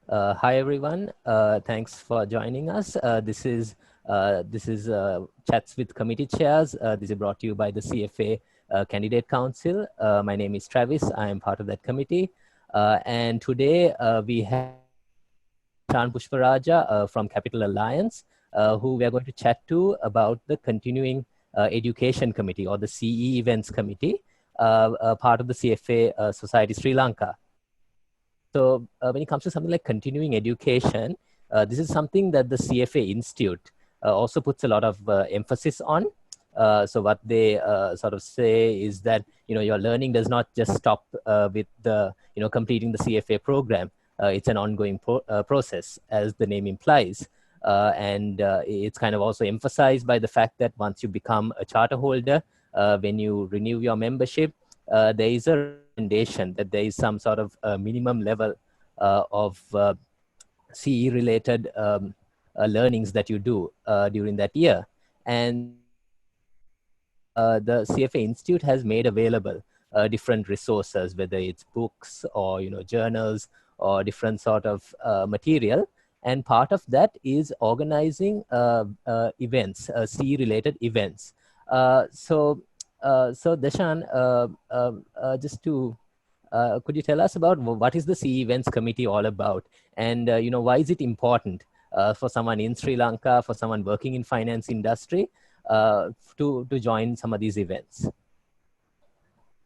Hi everyone. Thanks for joining us. This is Chats with Committee Chairs. This is brought to you by the CFA Candidate Council. My name is Travis. I am part of that committee. And today we have Deshan Pushparajah from Capital Alliance, who we are going to chat to about the Continuing Education Committee, or the CE Events Committee, part of the CFA Society Sri Lanka. So when it comes to something like continuing education, this is something that the CFA Institute also puts a lot of emphasis on. So what they sort of say is that, your learning does not just stop with the, completing the CFA program. It's an ongoing process, as the name implies. And it's kind of also emphasized by the fact that once you become a charter holder, when you renew your membership, there is a recommendation that there is some sort of minimum level of CE related learnings that you do during that year. And the CFA Institute has made available different resources, whether it's books or journals or different sort of material. And part of that is organizing events, CE related events. So Deshan, just to could you tell us about what is the CE Events Committee all about, and why is it important for someone in Sri Lanka, for someone working in finance industry, to join some of these events?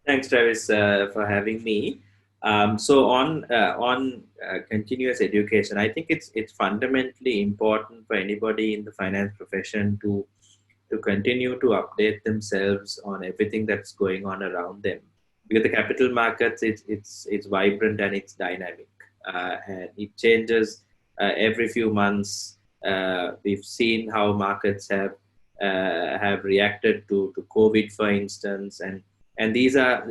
Thanks, Travis, for having me. So on continuous education, I think it's fundamentally important for anybody in the finance profession to continue to update themselves on everything that's going on around them. Because the capital markets, it's vibrant and it's dynamic, and it changes every few months. We've seen how markets have reacted to COVID, for instance, and these are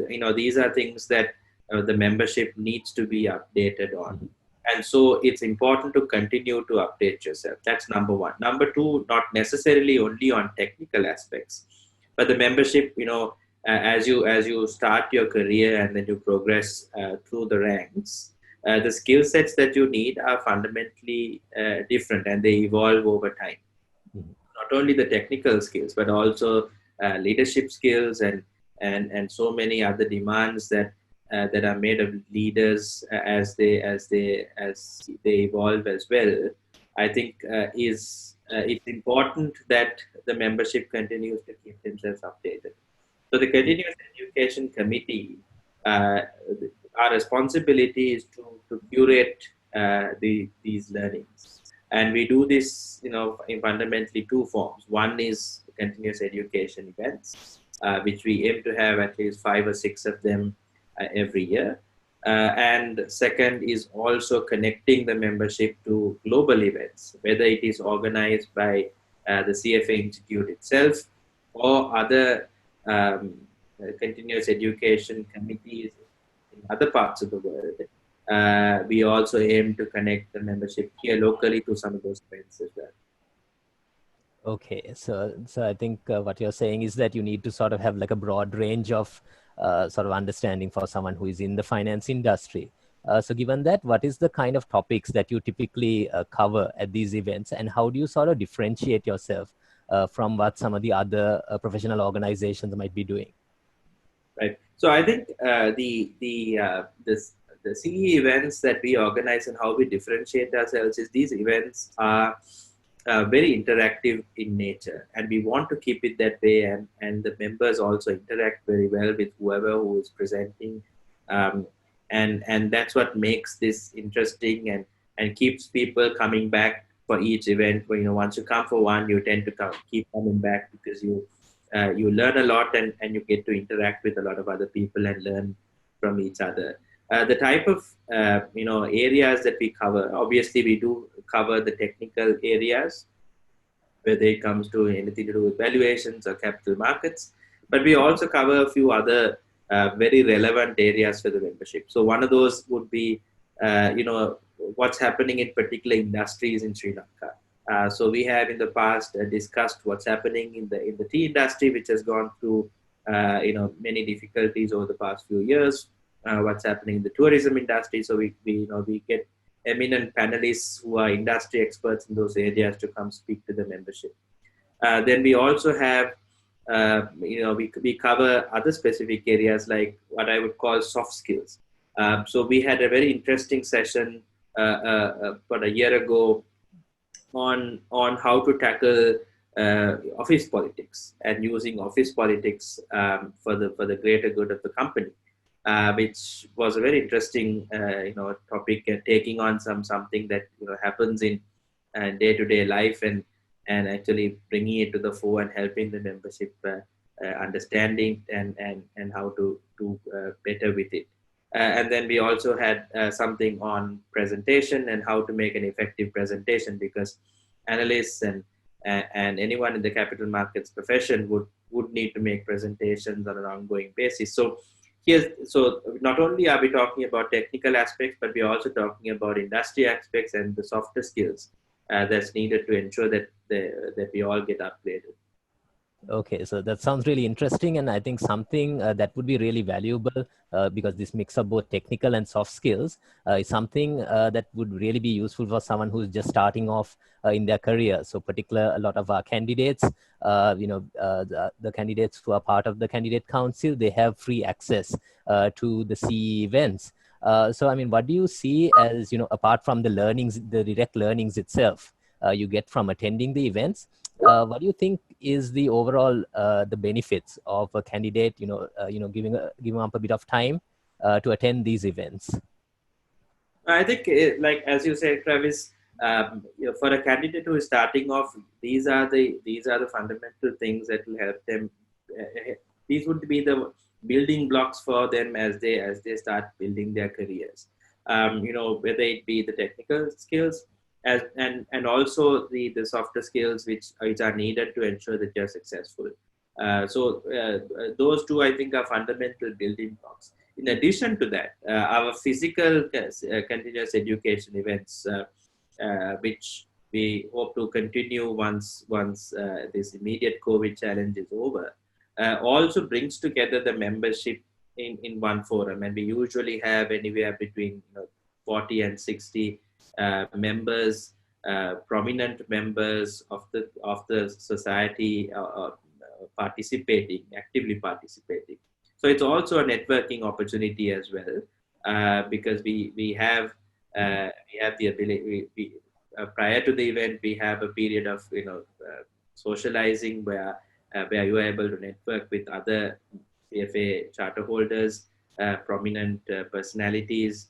things that the membership needs to be updated on. And so it's important to continue to update yourself. That's number one. Number two, not necessarily only on technical aspects, but the membership, as you start your career and then you progress through the ranks, the skill sets that you need are fundamentally different, and they evolve over time. Not only the technical skills, but also leadership skills and so many other demands that are made of leaders as they evolve as well. I think it's important that the membership continues to keep themselves updated. So the Continuous Education Committee, our responsibility is to curate these learnings. And we do this, in fundamentally two forms. One is continuous education events, which we aim to have at least 5 or 6 of them every year. And second is also connecting the membership to global events, whether it is organized by the CFA Institute itself or other continuous education committees in other parts of the world. We also aim to connect the membership here locally to some of those events as well. Okay, so I think what you're saying is that you need to sort of have like a broad range of sort of understanding for someone who is in the finance industry. So given that, what is the kind of topics that you typically cover at these events, and how do you sort of differentiate yourself from what some of the other professional organizations might be doing? Right. So I think the CE events that we organize and how we differentiate ourselves is these events are very interactive in nature, and we want to keep it that way, and the members also interact very well with whoever who is presenting, and that's what makes this interesting and keeps people coming back for each event. Once you come for one, you tend to keep coming back because you learn a lot and you get to interact with a lot of other people and learn from each other. The type of areas that we cover, obviously we do cover the technical areas, whether it comes to anything to do with valuations or capital markets, but we also cover a few other very relevant areas for the membership. So one of those would be what's happening in particular industries in Sri Lanka. So we have in the past discussed what's happening in the tea industry, which has gone through many difficulties over the past few years. What's happening in the tourism industry. So we get eminent panelists who are industry experts in those areas to come speak to the membership. Then we also have, we cover other specific areas like what I would call soft skills. So we had a very interesting session about a year ago on how to tackle office politics and using office politics for the greater good of the company, which was a very interesting topic, taking on something that happens in day-to-day life and actually bringing it to the fore and helping the membership understanding and how to do better with it. And then we also had something on presentation and how to make an effective presentation, because analysts and anyone in the capital markets profession would need to make presentations on an ongoing basis. So not only are we talking about technical aspects, but we're also talking about industry aspects and the softer skills that's needed to ensure that we all get upgraded. Okay, so that sounds really interesting, and I think something that would be really valuable because this mix of both technical and soft skills is something that would really be useful for someone who's just starting off in their career. So, a lot of our candidates, the candidates who are part of the candidate council, they have free access to the CE events. So, I mean, what do you see as apart from the learnings, the direct learnings itself you get from attending the events? What do you think is the overall the benefits of a candidate, giving up a bit of time to attend these events? I think, like as you said, Travis, for a candidate who is starting off, these are the fundamental things that will help them. These would be the building blocks for them as they start building their careers. Whether it be the technical skills, and also the softer skills which are needed to ensure that you're successful. Those two, I think, are fundamental building blocks. In addition to that, our physical continuous education events, which we hope to continue once this immediate COVID challenge is over, also brings together the membership in one forum, and we usually have anywhere between 40 and 60 members, prominent members of the society actively participating. So it's also a networking opportunity as well, because we have the ability. Prior to the event, we have a period of socializing where you are able to network with other CFA charter holders, prominent personalities.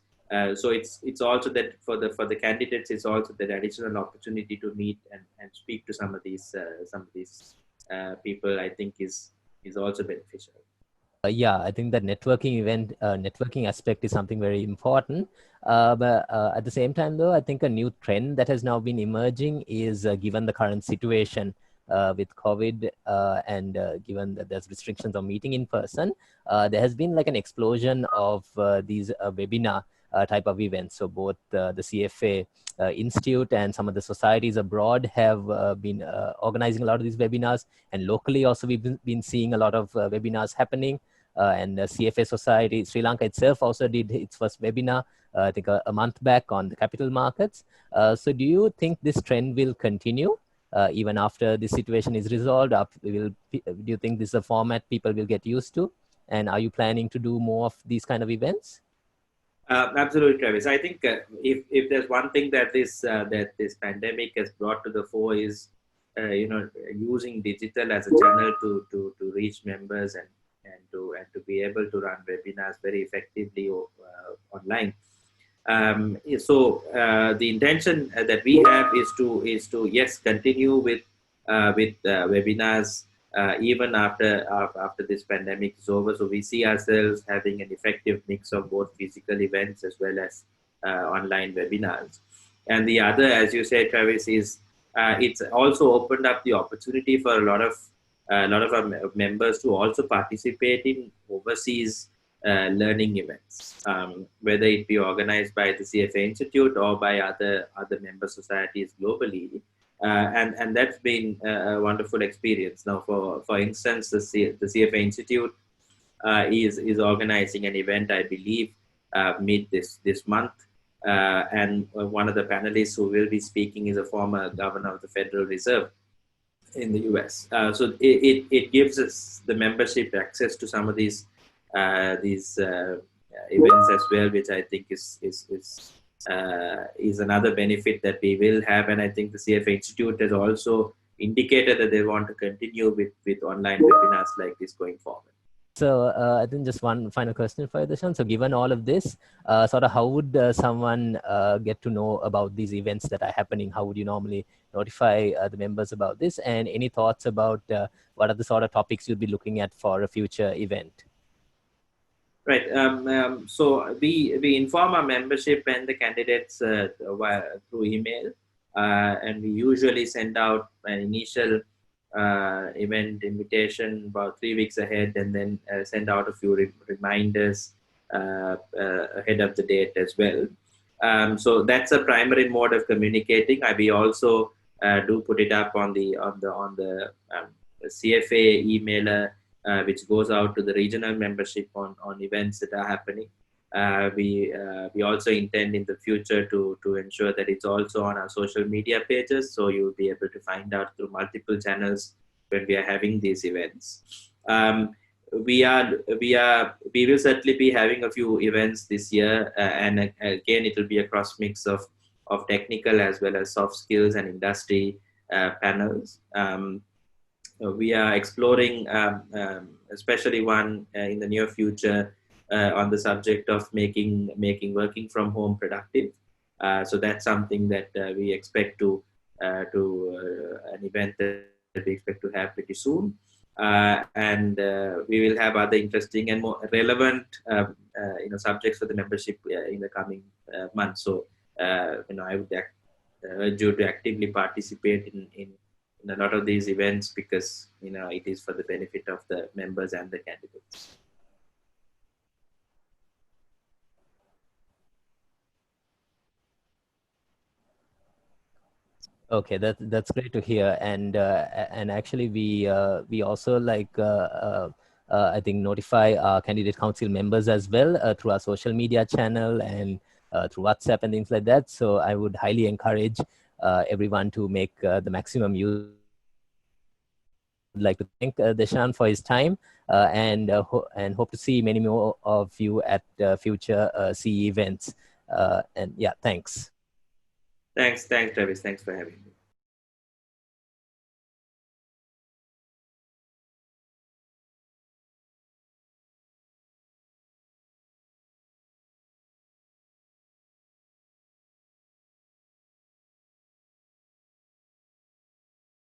So it's also that for the candidates, it's also that additional opportunity to meet and speak to some of these people. I think is also beneficial. Yeah, I think that networking aspect is something very important. But at the same time, though, I think a new trend that has now been emerging is given the current situation with COVID and given that there's restrictions on meeting in person, there has been like an explosion of these webinar type of events. So both the CFA Institute and some of the societies abroad have been organizing a lot of these webinars, and locally also we've been seeing a lot of webinars happening. And the CFA Society Sri Lanka itself also did its first webinar, I think a month back, on the capital markets. So do you think this trend will continue even after this situation is resolved? Do you think this is a format people will get used to? And are you planning to do more of these kind of events? Absolutely, Travis. I think if there's one thing that this pandemic has brought to the fore is using digital as a channel to reach members and to be able to run webinars very effectively online. So the intention that we have is to yes, continue with webinars even after this pandemic is over. So we see ourselves having an effective mix of both physical events as well as online webinars. And the other, as you said, Travis, is it's also opened up the opportunity for a lot of our members to also participate in overseas learning events, whether it be organized by the CFA Institute or by other member societies globally. And that's been a wonderful experience. Now, for instance, the CFA Institute is organizing an event, I believe, mid this month, And one of the panelists who will be speaking is a former governor of the Federal Reserve in the US. So it gives us the membership access to some of these events as well, which I think is another benefit that we will have. And I think the CFA Institute has also indicated that they want to continue with online webinars like this going forward. So I think just one final question for you, Deshan. So given all of this, sort of how would someone get to know about these events that are happening? How would you normally notify the members about this? And any thoughts about what are the sort of topics you'd be looking at for a future event? Right. So we inform our membership and the candidates through email, and we usually send out an initial event invitation about 3 weeks ahead, and then send out a few reminders ahead of the date as well. So that's a primary mode of communicating. We also do put it up on the CFA emailer, which goes out to the regional membership on events that are happening. We also intend in the future to ensure that it's also on our social media pages, so you'll be able to find out through multiple channels when we are having these events. We will certainly be having a few events this year, and again it will be a cross mix of technical as well as soft skills and industry panels. We are exploring especially one in the near future on the subject of making working from home productive. So that's something that we expect to an event that we expect to have pretty soon. And we will have other interesting and more relevant subjects for the membership in the coming months. So I would urge you to actively participate in a lot of these events, because it is for the benefit of the members and the candidates. Okay, that's great to hear, and actually we also I think notify our candidate council members as well through our social media channel and through WhatsApp and things like that. So I would highly encourage everyone to make the maximum use. I'd like to thank Deshan for his time and hope to see many more of you at future CE events. And yeah, thanks. Thanks, Travis. Thanks for having me.